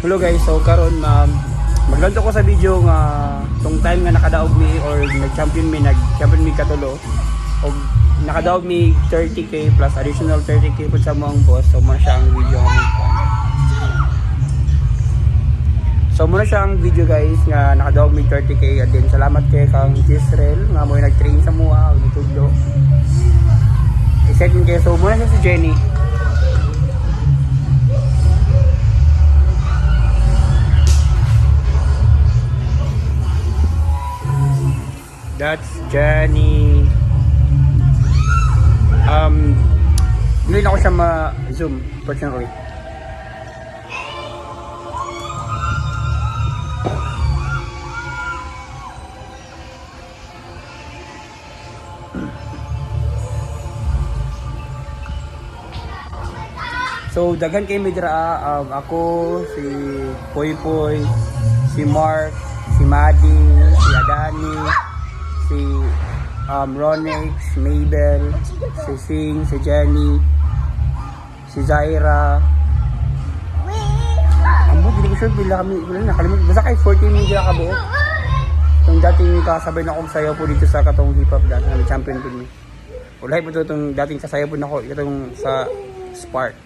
Hello guys, so karon maglanto ko sa video nga tong time nga nakadaog mi or nag-champion mi katulo og nakadaog mi 30k plus additional 30k pud sa mong boss. So muna siya ang video nga muna siya ang video guys nga nakadaog mi 30k and then salamat kay kang Jisrael nga mo nag-train sa mua og nitudlo. I-second kay so muna siya si Jenny. That's Jenny. Hindi na ako siya ma-zoom personally. So daghan kay midra ako, si Poy Poy, si Mark, si Maddie, si Adani, si Ronix, Mabel, si Sing, si Jenny, si Zaira. Amo, hindi ko sure bila kami, nakalimut. Basta kahit 14 media ka buo. Itong dating kasabay na akong sayaw po dito sa katong hip-hop dati, na champion po niya. Ulay po itong dating kasayaw po na ako, itong sa Spark.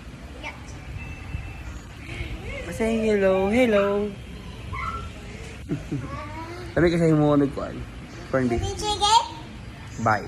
Say hello, hello. Sabi kasi mo nagkuhan. Corn beef. Bye.